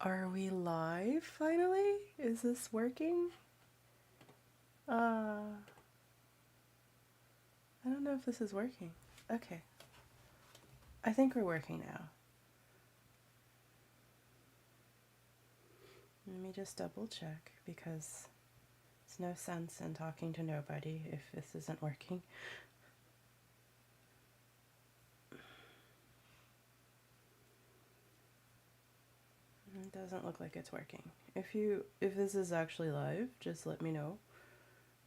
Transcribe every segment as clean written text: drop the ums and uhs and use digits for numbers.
Are we live finally? Is this working? I don't know if this is working. Okay. I think we're working now. Let me just double check because it's no sense in talking to nobody if this isn't working. It doesn't look like it's working. If this is actually live, just let me know.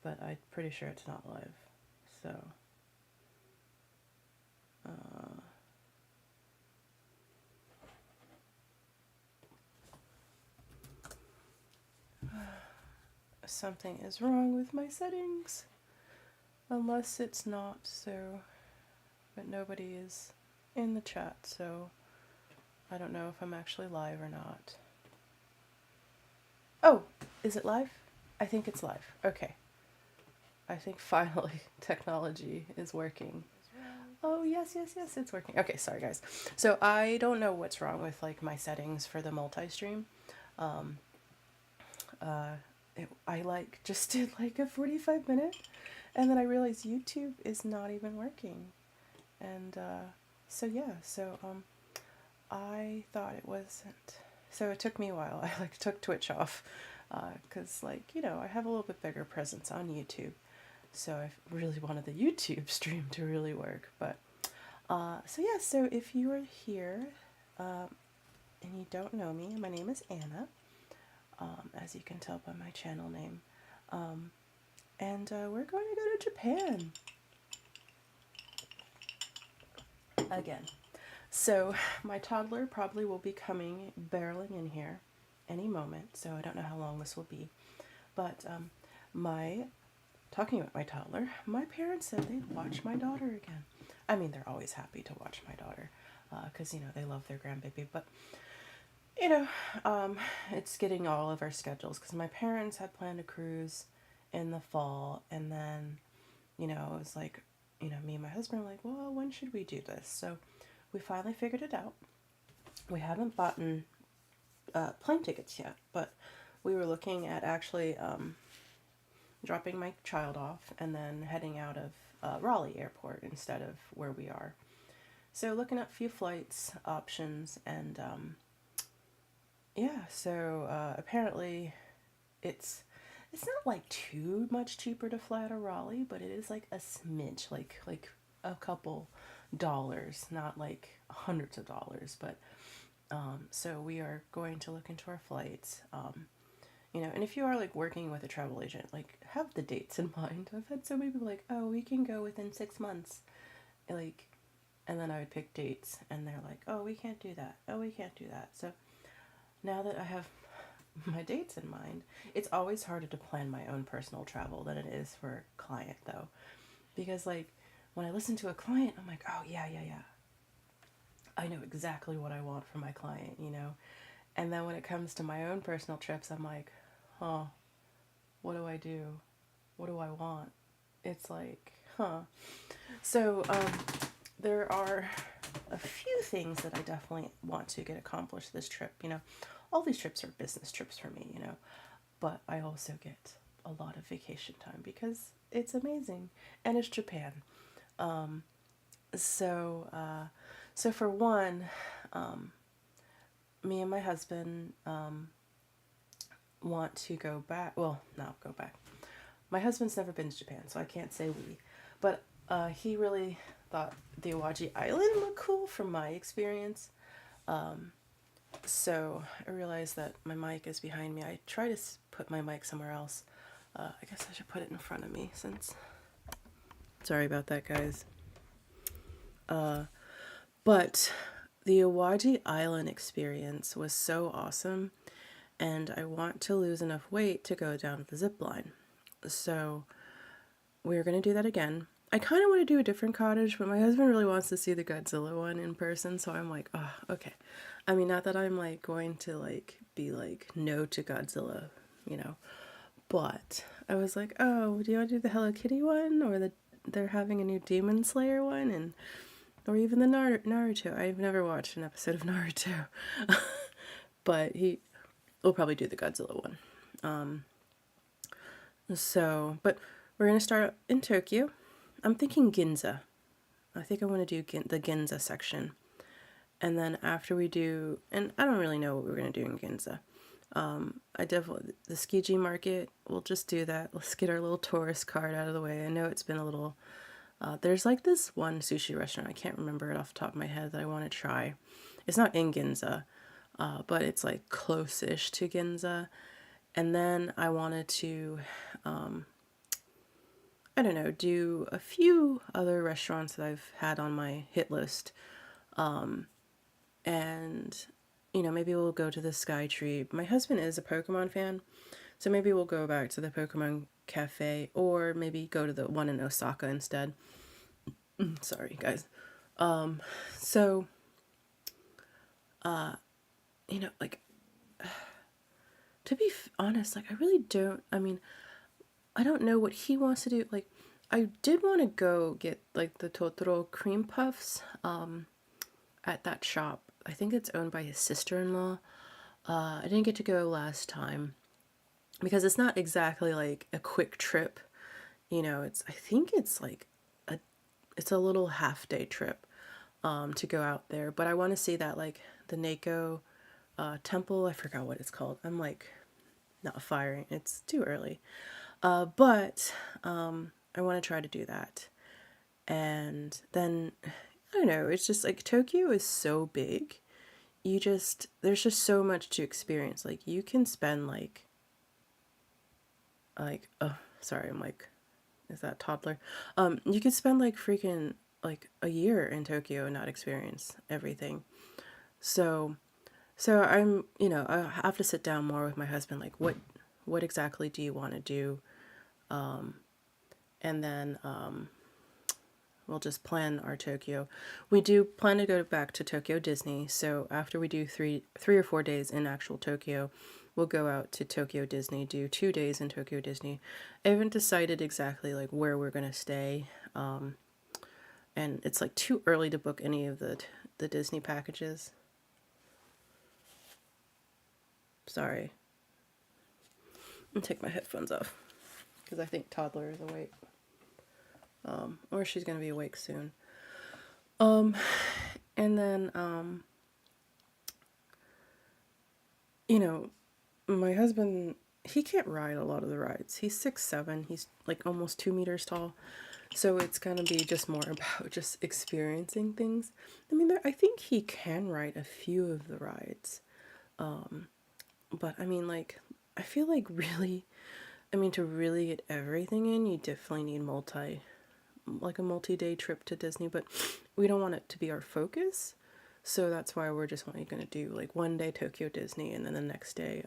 But I'm pretty sure it's not live. So something is wrong with my settings. Unless it's not, so but nobody is in the chat, so I don't know if I'm actually live or not. Oh, is it live? I think it's live. Okay. I think finally technology is working. Oh, yes, it's working. Okay, sorry guys. So I don't know what's wrong with like my settings for the multi-stream. I like just did like a 45-minute and then I realized YouTube is not even working. And so yeah, so I thought it wasn't. So it took me a while. I like took Twitch off because like, you know, I have a little bit bigger presence on YouTube. So I really wanted the YouTube stream to really work. But so yeah, so if you are here and you don't know me, my name is Anna, as you can tell by my channel name. And we're going to go to Japan again. So my toddler probably will be coming barreling in here any moment, so I don't know how long this will be. But talking about my toddler, my parents said they'd watch my daughter again. I mean, they're always happy to watch my daughter because, you know, they love their grandbaby. But, you know, it's getting all of our schedules because my parents had planned a cruise in the fall. And then, you know, it was like, you know, me and my husband were like, well, when should we do this? So we finally figured it out. We haven't bought plane tickets yet, but we were looking at actually dropping my child off and then heading out of Raleigh Airport instead of where we are. So looking at a few flights options and yeah, so apparently it's not like too much cheaper to fly out of Raleigh, but it is like a smidge, like a couple dollars, not like hundreds of dollars, but so we are going to look into our flights. You know, and if you are like working with a travel agent, like have the dates in mind. I've had so many people like, oh, we can go within 6 months, like, and then I would pick dates, and they're like, oh, we can't do that. Oh, we can't do that. So now that I have my dates in mind, it's always harder to plan my own personal travel than it is for a client, though, because like when I listen to a client, I'm like, oh yeah, I know exactly what I want for my client, you know. And then when it comes to my own personal trips, I'm like, huh, what do I do? What do I want? It's like, huh. So there are a few things that I definitely want to get accomplished this trip. You know, all these trips are business trips for me, you know, but I also get a lot of vacation time because it's amazing and it's Japan. So, so for one, me and my husband want to go back. Well, not go back. My husband's never been to Japan, so I can't say we. But he really thought the Awaji Island looked cool from my experience. So I realized that my mic is behind me. I try to put my mic somewhere else. I guess I should put it in front of me since... Sorry about that, guys. But the Awaji Island experience was so awesome, and I want to lose enough weight to go down the zip line. So we're going to do that again. I kind of want to do a different cottage, but my husband really wants to see the Godzilla one in person, so I'm like, oh, okay. I mean, not that I'm like going to like be like no to Godzilla, you know, but I was like, oh, do you want to do the Hello Kitty one, or they're having a new Demon Slayer one, and or even the Naruto. I've never watched an episode of Naruto, but we'll probably do the Godzilla one. So, but we're gonna start in Tokyo. I'm thinking Ginza. I think I want to do the Ginza section. And then after we do, and I don't really know what we're going to do in Ginza. I definitely, the Tsukiji market, we'll just do that. Let's get our little tourist card out of the way. I know it's been a little, there's like this one sushi restaurant, I can't remember it off the top of my head, that I want to try. It's not in Ginza, but it's like close-ish to Ginza. And then I wanted to, I don't know, do a few other restaurants that I've had on my hit list. And, you know, maybe we'll go to the Skytree. My husband is a Pokemon fan, so maybe we'll go back to the Pokemon Cafe, or maybe go to the one in Osaka instead. Sorry, guys. So, you know, like, to be honest, like, I really don't, I mean, I don't know what he wants to do. Like, I did want to go get, like, the Totoro cream puffs, at that shop. I think it's owned by his sister-in-law. I didn't get to go last time because it's not exactly like a quick trip. You know, I think it's like it's a little half-day trip to go out there. But I want to see that, like, the Neko temple. I forgot what it's called. I'm like not firing. It's too early. But I want to try to do that. And then I don't know, it's just like Tokyo is so big. There's just so much to experience. Like, you can spend oh, sorry, I'm like, is that toddler? You could spend like freaking like a year in Tokyo and not experience everything. So I'm, you know, I have to sit down more with my husband, like, what exactly do you want to do? And then we'll just plan our Tokyo. We do plan to go back to Tokyo Disney, so after we do three or 4 days in actual Tokyo, we'll go out to Tokyo Disney, do 2 days in Tokyo Disney. I haven't decided exactly like where we're gonna stay, and it's like too early to book any of the Disney packages. Sorry. I'll take my headphones off because I think toddler is awake, or she's gonna be awake soon. And then you know, my husband, he can't ride a lot of the rides. He's 6'7". He's like almost 2 meters tall. So it's gonna be just more about just experiencing things. I mean, I think he can ride a few of the rides. But I mean, like, I feel like really, I mean, to really get everything in, you definitely need a multi-day trip to Disney, but we don't want it to be our focus. So that's why we're just only going to do like one day Tokyo Disney and then the next day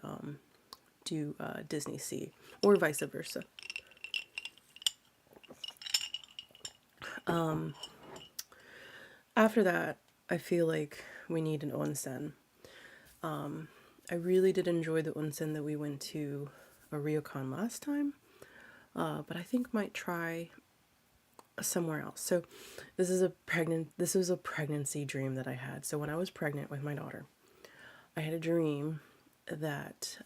do Disney Sea, or vice versa. After that, I feel like we need an onsen. I really did enjoy the onsen that we went to a Ryokan last time, but I think might try somewhere else. So this was a pregnancy dream that I had. So when I was pregnant with my daughter, I had a dream that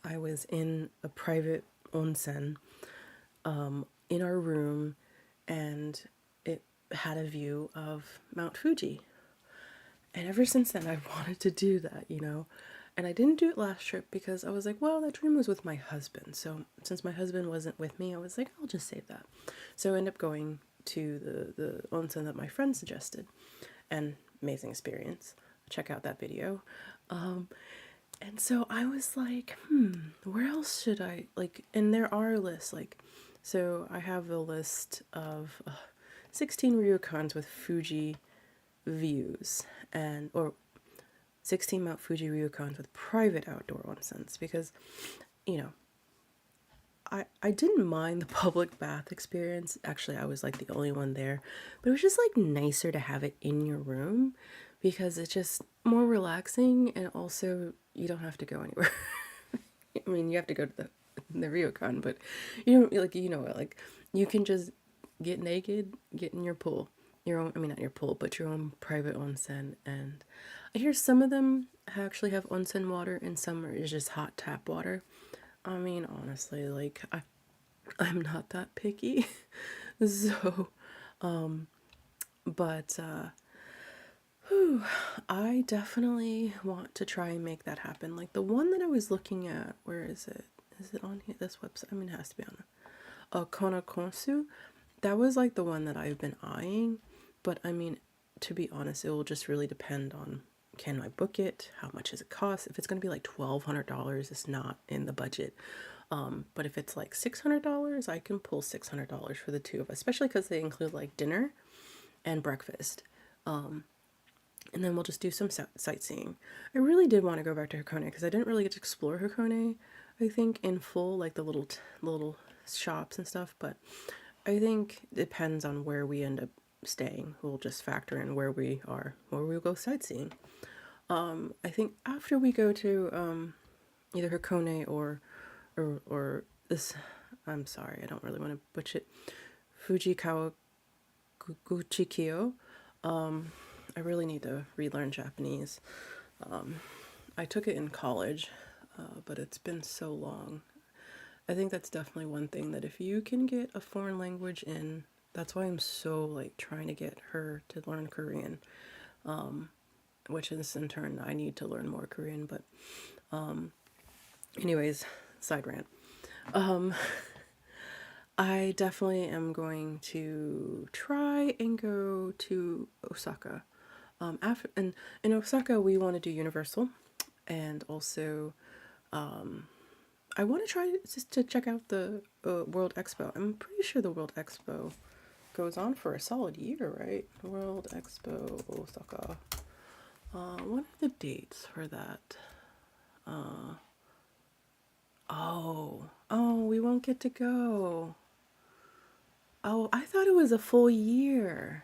I was in a private onsen in our room, and it had a view of Mount Fuji. And ever since then, I've wanted to do that, you know. And I didn't do it last trip because I was like, well, that dream was with my husband. So since my husband wasn't with me, I was like, I'll just save that. So I ended up going to the onsen that my friend suggested, and amazing experience. Check out that video. And so I was like, where else should I, like, and there are lists, like, so I have a list of 16 ryokans with Fuji views, or 16 Mount Fuji ryokans with private outdoor onsens, because, you know, I didn't mind the public bath experience. Actually, I was like the only one there, but it was just like nicer to have it in your room because it's just more relaxing, and also you don't have to go anywhere. I mean, you have to go to the ryokan, but you don't, like, you know, like, you can just get naked, get in your pool, your own, I mean, not your pool, but your own private onsen. And I hear some of them actually have onsen water and some is just hot tap water. I mean, honestly, like I'm not that picky. So, but whew, I definitely want to try and make that happen. Like the one that I was looking at, where is it? Is it on here? This website? I mean, it has to be on Konakonsu. That was like the one that I've been eyeing. But I mean, to be honest, it will just really depend on, can I book it? How much does it cost? If it's going to be like $1,200, it's not in the budget. But if it's like $600, I can pull $600 for the two of us, especially because they include like dinner and breakfast. And then we'll just do some sightseeing. I really did want to go back to Hakone because I didn't really get to explore Hakone, I think, in full, like the little shops and stuff. But I think it depends on where we end up staying. We'll just factor in where we are, where we'll go sightseeing. I think after we go to either Hakone or this, I'm sorry, I don't really want to butcher it, Fujikawa Guchikyo. I really need to relearn Japanese. I took it in college, but it's been so long. I think that's definitely one thing that if you can get a foreign language in, that's why I'm so like trying to get her to learn Korean, which is in turn I need to learn more Korean. But anyways, side rant. I definitely am going to try and go to Osaka. After and in Osaka, we want to do Universal, and also I want to try just to check out the World Expo. I'm pretty sure the World Expo goes on for a solid year, right? World Expo Osaka. What are the dates for that? Oh, we won't get to go. Oh, I thought it was a full year.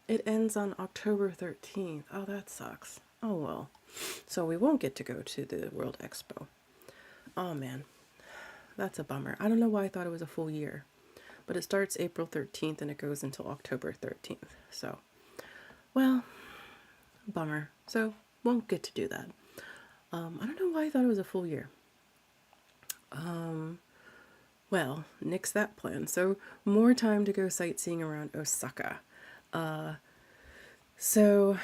It ends on October 13th. Oh, that sucks. Oh well. So we won't get to go to the World Expo. Oh man, that's a bummer. I don't know why I thought it was a full year. But it starts April 13th and it goes until October 13th. So, well, bummer. So, won't get to do that. I don't know why I thought it was a full year. Well, nix that plan. So, more time to go sightseeing around Osaka. So,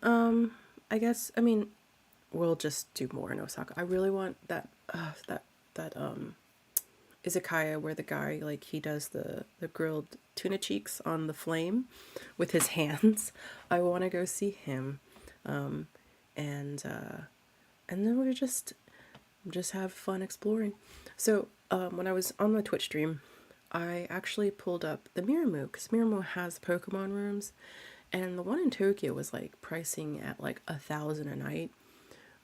I guess, I mean, we'll just do more in Osaka. I really want that izakaya where the guy, like, he does the grilled tuna cheeks on the flame with his hands. I want to go see him. And then we'll just have fun exploring. So when I was on my Twitch stream, I actually pulled up the Miramu because Miramu has Pokemon rooms, and the one in Tokyo was like pricing at like 1,000 a night,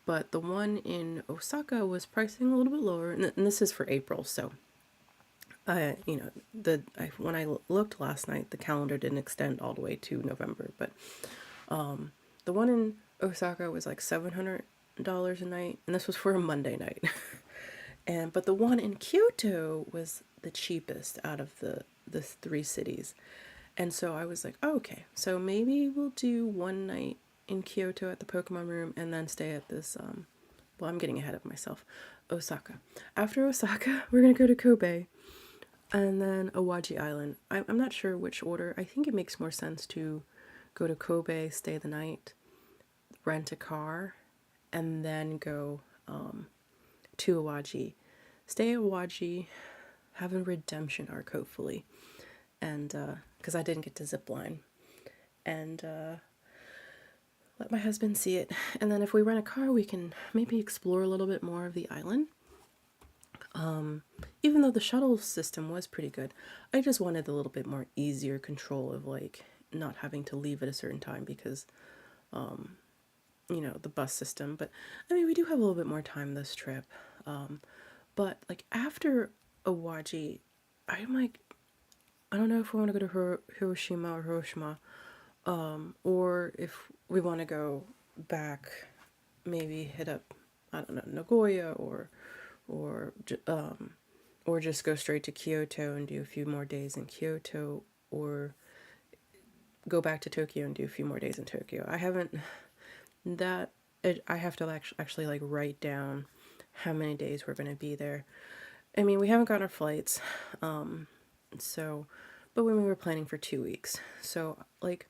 but the one in Osaka was pricing a little bit lower, and this is for April, so when I looked last night, the calendar didn't extend all the way to November, but the one in Osaka was like $700 a night, and this was for a Monday night. But the one in Kyoto was the cheapest out of the three cities. And so I was like, oh, okay, so maybe we'll do one night in Kyoto at the Pokemon room and then stay at this well, I'm getting ahead of myself. Osaka. After Osaka, we're going to go to Kobe and then Awaji Island. I'm not sure which order. I think it makes more sense to go to Kobe, stay the night, rent a car, and then go to Awaji. Stay at Awaji, have a redemption arc, hopefully. And, because I didn't get to zip line. And, let my husband see it. And then if we rent a car, we can maybe explore a little bit more of the island. Even though the shuttle system was pretty good, I just wanted a little bit more easier control of like not having to leave at a certain time because, the bus system. But I mean, we do have a little bit more time this trip. But like after Awaji, I'm like, I don't know if we want to go to Hiroshima or Hiroshima, or if we want to go back, maybe hit up, I don't know, Nagoya or just go straight to Kyoto and do a few more days in Kyoto, or go back to Tokyo and do a few more days in Tokyo. I haven't that I have to actually like write down how many days we're going to be there. I mean, we haven't got our flights, so, but when we were planning for 2 weeks, so like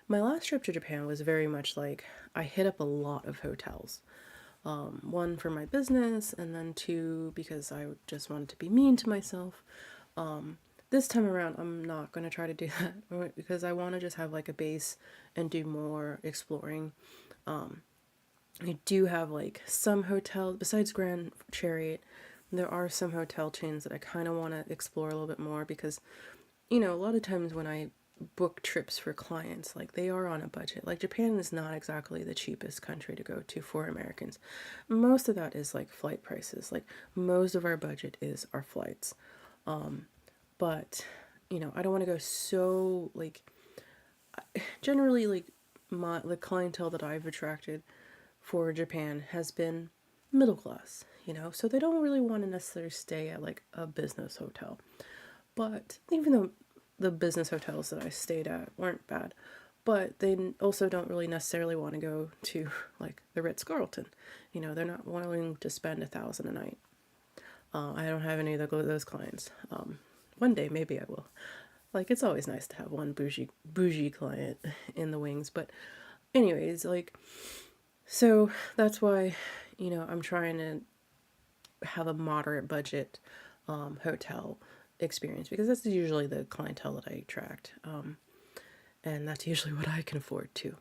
my last trip to Japan was very much like I hit up a lot of hotels. One for my business, and then two because I just wanted to be mean to myself. This time around, I'm not going to try to do that because I want to just have like a base and do more exploring. I do have like some hotels besides Grand Chariot. There are some hotel chains that I kind of want to explore a little bit more because, a lot of times when I book trips for clients, like they are on a budget. Like Japan is not exactly the cheapest country to go to for Americans. Most of that is like flight prices. Like most of our budget is our flights. But, I don't want to go so like generally like the clientele that I've attracted for Japan has been middle class, so they don't really want to necessarily stay at like a business hotel. But even though the business hotels that I stayed at weren't bad, but they also don't really necessarily want to go to like the Ritz Carlton. They're not willing to spend 1,000 a night. I don't have any of those clients. One day maybe I will. Like it's always nice to have one bougie client in the wings, but anyways, like so that's why I'm trying to have a moderate budget hotel experience because that's usually the clientele that I attract, and that's usually what I can afford too.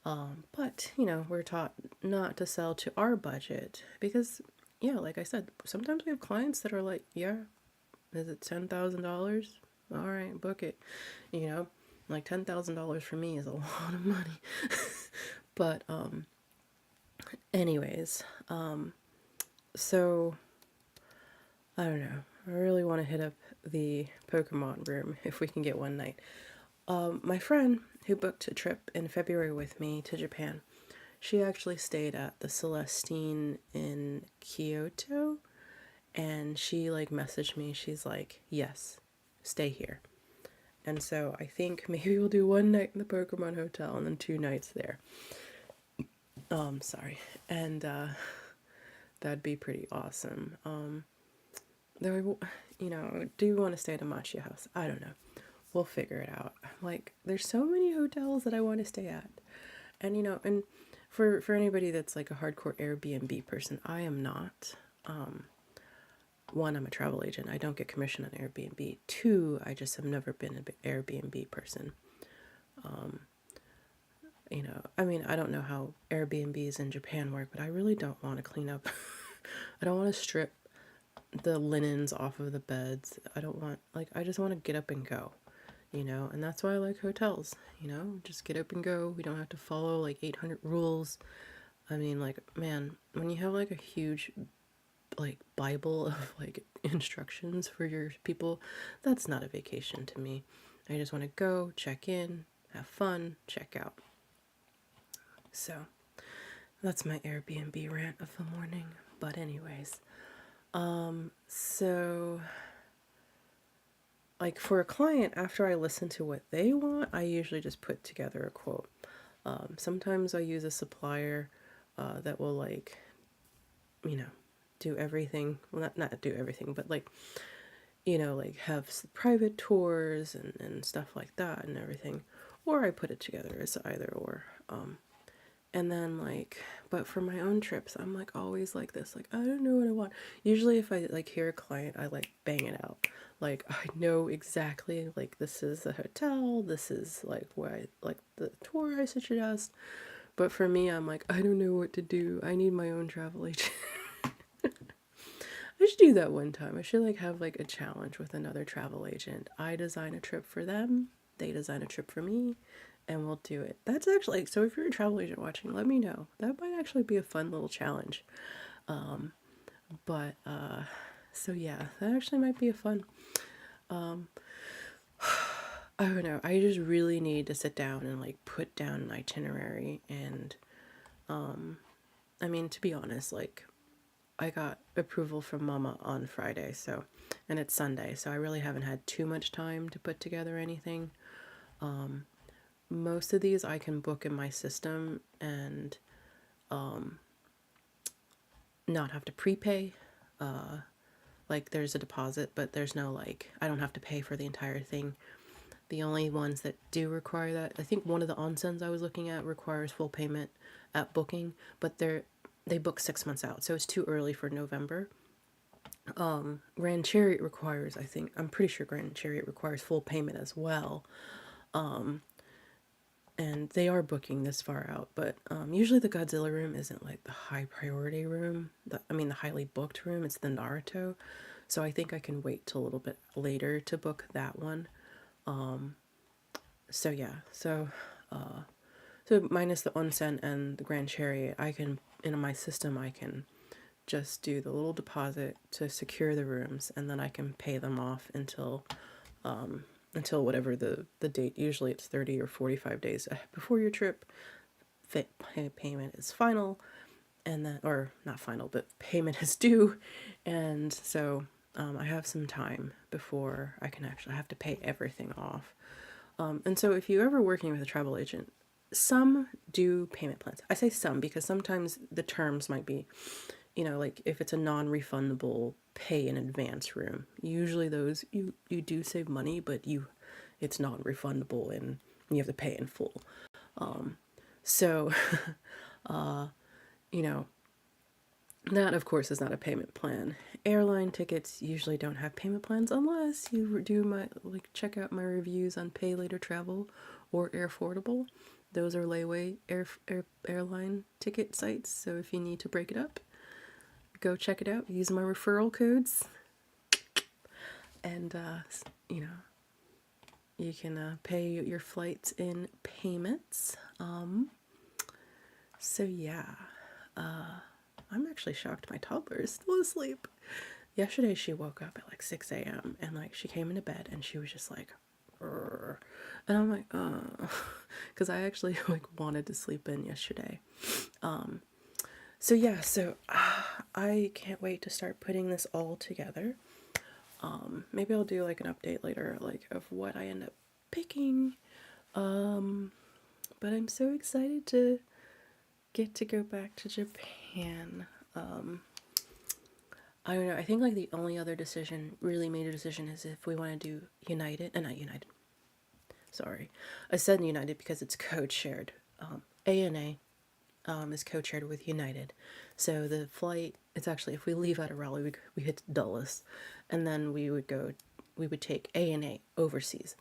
But we're taught not to sell to our budget because, yeah, like I said, sometimes we have clients that are like, yeah, is it $10,000? All right, book it. Like $10,000 for me is a lot of money. But anyways, so I don't know. I really want to hit up the Pokemon room if we can get one night. My friend who booked a trip in February with me to Japan, she actually stayed at the Celestine in Kyoto, and she like messaged me. She's like, "Yes, stay here." And so I think maybe we'll do one night in the Pokemon Hotel and then 2 nights there. Sorry. And that'd be pretty awesome. Though do you want to stay at a Machi house? I don't know. We'll figure it out. Like, there's so many hotels that I want to stay at. And and for anybody that's like a hardcore Airbnb person, I am not. One, I'm a travel agent. I don't get commission on Airbnb. Two, I just have never been an Airbnb person. I mean, I don't know how Airbnbs in Japan work, but I really don't want to clean up. I don't want to strip the linens off of the beds. I just want to get up and go, and that's why I like hotels, just get up and go. We don't have to follow like 800 rules. I mean, like, man, when you have like a huge like Bible of like instructions for your people, that's not a vacation to me. I just want to go, check in, have fun, check out. So that's my Airbnb rant of the morning. But anyways, so like for a client, after I listen to what they want, I usually just put together a quote. Sometimes I use a supplier that will like, do everything. Well, not do everything, but like, like have private tours and stuff like that and everything. Or I put it together as either or. And then like, but for my own trips, I'm like always like this, like I don't know what I want. Usually if I like hear a client, I like bang it out. Like I know exactly like this is the hotel, this is like where I like the tour I suggest. But for me, I'm like, I don't know what to do. I need my own travel agent. I should do that one time. I should like have like a challenge with another travel agent. I design a trip for them, they design a trip for me, and we'll do it. That's actually, so if you're a travel agent watching, let me know. That might actually be a fun little challenge. But so yeah, that actually might be a fun. I don't know. I just really need to sit down and like put down an itinerary and I mean, to be honest, like I got approval from Mama on Friday, so and it's Sunday, so I really haven't had too much time to put together anything. Most of these I can book in my system, and not have to prepay. Like there's a deposit, but there's no like, I don't have to pay for the entire thing. The only ones that do require that, I think one of the onsens I was looking at requires full payment at booking, but they book 6 months out, so it's too early for November. Grand Chariot requires, I think, I'm pretty sure Grand Chariot requires full payment as well. And they are booking this far out, but usually the Godzilla room isn't like the high priority room. The highly booked room. It's the Naruto, so I think I can wait till a little bit later to book that one. So yeah, so minus the onsen and the Grand Chariot, I can in my system I can just do the little deposit to secure the rooms, and then I can pay them off until whatever the date. Usually it's 30 or 45 days before your trip. Payment is final, and then, or not final, but payment is due, and so I have some time before I can actually have to pay everything off. And so if you're ever working with a travel agent, some do payment plans. I say some because sometimes the terms might be, like if it's a non-refundable pay in advance room, usually those you do save money, but it's non-refundable and you have to pay in full. So you know, that of course is not a payment plan. Airline tickets usually don't have payment plans unless you do check out my reviews on Pay Later Travel or Airfordable. Those are layaway airline ticket sites, so if you need to break it up, go check it out. Use my referral codes, and you can pay your flights in payments. So yeah, I'm actually shocked my toddler is still asleep. Yesterday she woke up at like 6 a.m. and like she came into bed and she was just like, "Rrr." And I'm like, because I actually like wanted to sleep in yesterday. So yeah, so I can't wait to start putting this all together. Maybe I'll do like an update later, like of what I end up picking. But I'm so excited to get to go back to Japan. I don't know. I think like the only other really major decision, is if we want to do United, not United. Sorry, I said United because it's code-shared. ANA is code-shared with United. So the flight, it's actually, if we leave out of Raleigh, we hit Dulles, and then we would take ANA overseas.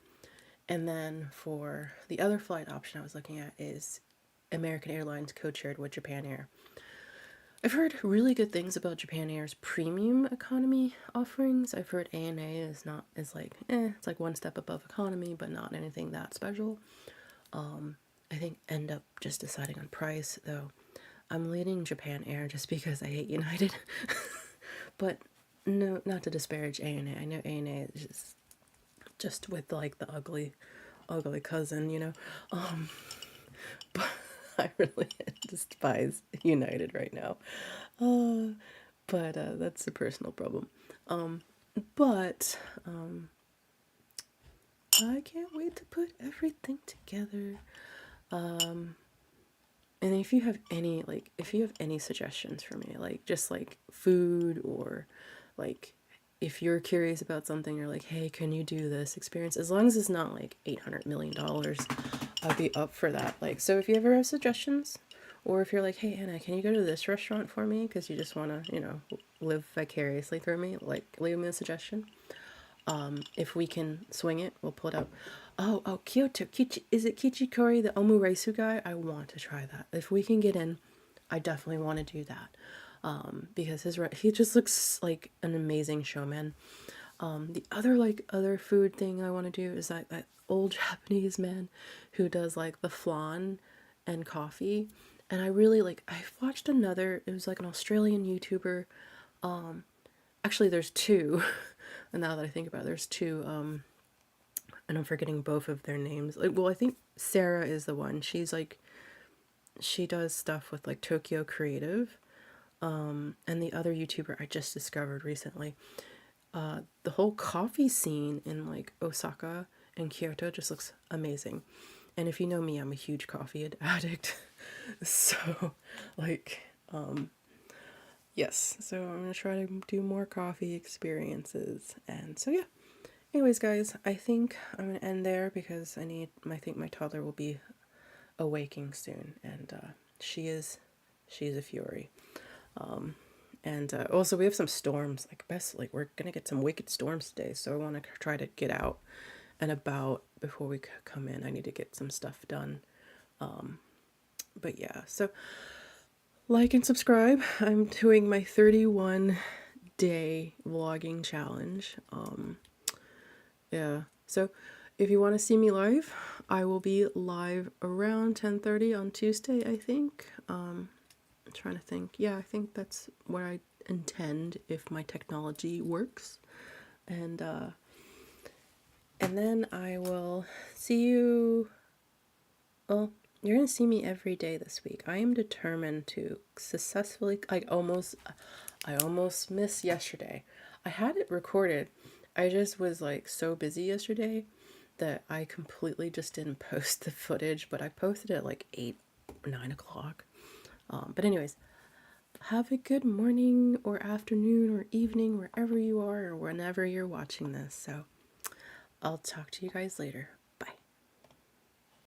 And then for the other flight option I was looking at is American Airlines code-shared with Japan Air. I've heard really good things about Japan Air's premium economy offerings. I've heard ANA is it's like one step above economy, but not anything that special. I think end up just deciding on price, though. I'm leaning Japan Air just because I hate United. But no, not to disparage ANA. I know ANA is just with like the ugly cousin. But I really despise United right now. But that's a personal problem. But I can't wait to put everything together. And if you have any suggestions for me, like just like food, or like if you're curious about something, you're like, hey, can you do this experience? As long as it's not like $800 million, I'll be up for that. Like, so if you ever have suggestions, or if you're like, hey, Anna, can you go to this restaurant for me? Because you just want to, live vicariously through me, like leave me a suggestion. If we can swing it, we'll pull it up. Oh, Kyoto. Is it Kichikori, the omuraisu guy? I want to try that. If we can get in, I definitely want to do that. Because he just looks like an amazing showman. The other food thing I want to do is that old Japanese man who does like the flan and coffee. And I really I've watched it was like an Australian YouTuber. Actually, there's two. And now that I think about it, there's two, and I'm forgetting both of their names. I think Sarah is the one. She does stuff with like Tokyo Creative. And the other YouTuber I just discovered recently. The whole coffee scene in like Osaka and Kyoto just looks amazing. And if you know me, I'm a huge coffee addict. So, like, yes. So I'm gonna try to do more coffee experiences. And so yeah. Anyways, guys, I think I'm gonna end there because I think my toddler will be awaking soon, and she's a fury. And also we have some storms. Like we're gonna get some wicked storms today, so I want to try to get out and about before we come in. I need to get some stuff done. But yeah, so like and subscribe. I'm doing my 31-day vlogging challenge. Yeah. So if you want to see me live, I will be live around 10:30 on Tuesday, I think. I'm trying to think. Yeah, I think that's what I intend if my technology works. And and then I will see you. Well, you're going to see me every day this week. I am determined to successfully I almost missed yesterday. I had it recorded. I just was like so busy yesterday that I completely just didn't post the footage, but I posted it at like 8 or 9 o'clock. But anyways, have a good morning or afternoon or evening wherever you are or whenever you're watching this. So I'll talk to you guys later.